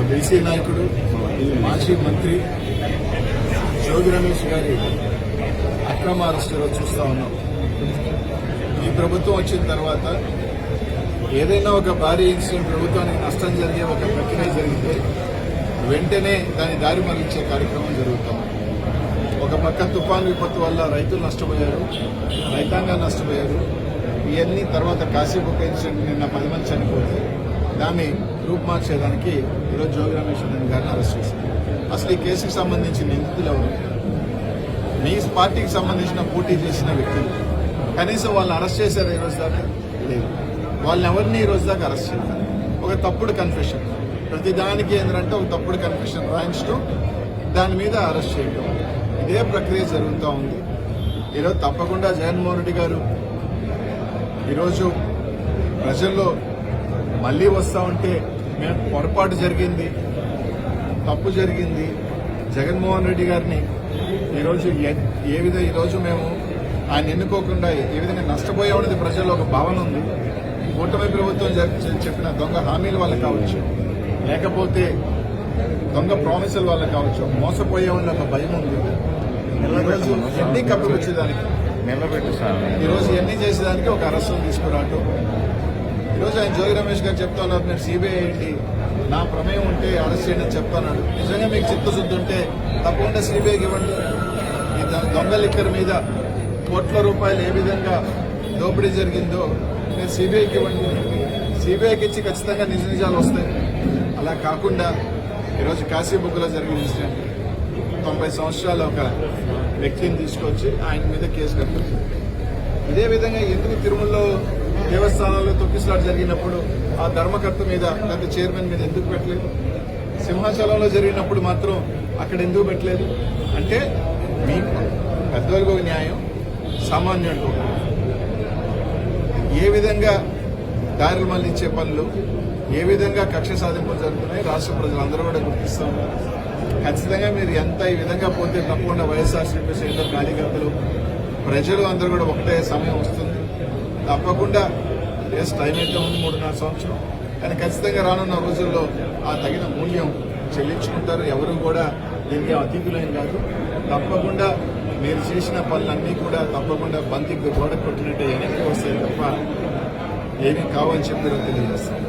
BC నాయకుడు మాజీ మంత్రి జోగి రమేష్ గారి అక్రమ అరెస్టులో చూస్తా ఉన్నాం. ఈ ప్రభుత్వం వచ్చిన తర్వాత ఏదైనా ఒక భారీ ఇన్సిడెంట్ ప్రభుత్వానికి నష్టం జరిగే ఒక ప్రక్రియ జరిగితే వెంటనే దాని దారి మళ్లించే కార్యక్రమం జరుగుతాం. ఒక పక్క తుఫాను విపత్తు వల్ల రైతులు నష్టపోయారు, రైతాంగాలు నష్టపోయారు. ఇవన్నీ తర్వాత కాశీబుక్ ఇన్సిడెంట్ నిన్న 10 మంది చనిపోతే దాన్ని రూపుమార్చేదానికి ఈరోజు జోగి రమేష్ గారిని అరెస్ట్ చేశారు. అసలు ఈ కేసుకు సంబంధించి నిందితులు ఎవరు? మీ పార్టీకి సంబంధించిన పోటీ చేసిన వ్యక్తులు. కనీసం వాళ్ళని అరెస్ట్ చేశారు ఈ రోజు దాకా? లేదు. వాళ్ళని ఎవరిని ఈ రోజు దాకా అరెస్ట్ చేశారు? ఒక తప్పుడు కన్ఫెషన్, ప్రతిదానికి ఏంటంటే ఒక తప్పుడు కన్ఫెషన్ రాయించడం, దాని మీద అరెస్ట్ చేయడం, ఇదే ప్రక్రియ జరుగుతూ ఉంది. ఈరోజు తప్పకుండా జగన్మోహన్ రెడ్డి గారు ఈరోజు ప్రజల్లో మళ్లీ వస్తా ఉంటే మేము పొరపాటు జరిగింది, తప్పు జరిగింది, జగన్మోహన్ రెడ్డి గారిని ఈరోజు ఏ విధంగా ఈరోజు మేము ఆయన ఎన్నుకోకుండా ఏ విధంగా నష్టపోయామనేది ప్రజల్లో ఒక భావన ఉంది. కూటమి ప్రభుత్వం చెప్పిన దొంగ హామీల వల్ల కావచ్చు, లేకపోతే దొంగ ప్రామిసుల వల్ల కావచ్చు, మోసపోయామని ఒక భయం ఉంది. ఈరోజు ఎన్ని కప్పిపుచ్చేదానికి, ఈరోజు ఎన్ని చేసేదానికి ఒక అరెస్టులు తీసుకురావటం. ఈరోజు ఆయన జోగి రమేష్ గారు చెప్తా ఉన్నారు, నేను సిబిఐ ఏంటి, నా ప్రమేయం ఉంటే అరెస్ట్ చేయండి అని చెప్తున్నాడు. నిజంగా మీకు చిత్తశుద్ధి ఉంటే తప్పకుండా సిబిఐకి ఇవ్వండి. ఈ దొంగ లిక్కర్ మీద కోట్ల రూపాయలు ఏ విధంగా దోపిడీ జరిగిందో నేను సిబిఐకి ఇవ్వండి. సిబిఐకి ఇచ్చి ఖచ్చితంగా నిజ నిజాలు వస్తాయి. అలా కాకుండా ఈరోజు కాశీబుక్లో జరిగిన ఇన్సిడెంట్ 90 సంవత్సరాల ఒక వ్యక్తిని తీసుకొచ్చి ఆయన మీద కేసు కట్టారు. ఇదే విధంగా ఎందుకు తిరుమలలో దేవస్థానాల్లో తొక్కిసలాట జరిగినప్పుడు ఆ ధర్మకర్త మీద లేదా చైర్మన్ మీద ఎందుకు పెట్టలేదు? సింహాచలంలో జరిగినప్పుడు మాత్రం అక్కడ ఎందుకు పెట్టలేదు? అంటే మీకు పెద్దవాళ్ళకు ఒక న్యాయం, సామాన్యుడికి ఒక న్యాయం. ఏ విధంగా దారులు మళ్లించే పనులు, ఏ విధంగా కక్ష సాధింపులు జరుగుతున్నాయి రాష్ట్ర ప్రజలందరూ కూడా గుర్తిస్తూ ఉన్నారు. ఖచ్చితంగా మీరు ఎంత ఈ విధంగా పోతే తప్పకుండా వైఎస్ఆర్సీపీ శ్రేణులు, కార్యకర్తలు, ప్రజలు అందరూ కూడా ఒకటే సమయం వస్తుంది. తప్పకుండా టైం అయితే ఉంది 3.5 సంవత్సరం, కానీ ఖచ్చితంగా రానున్న రోజుల్లో ఆ తగిన మూల్యం చెల్లించుకుంటారు. ఎవరు కూడా దీనికి అతిథులేం కాదు. తప్పకుండా మీరు చేసిన పనులన్నీ కూడా తప్పకుండా బంతికి గోడ కొట్టినట్టే వెనక్కి వస్తాయి తప్ప ఏమీ కావని చెప్పి తెలియజేస్తాం.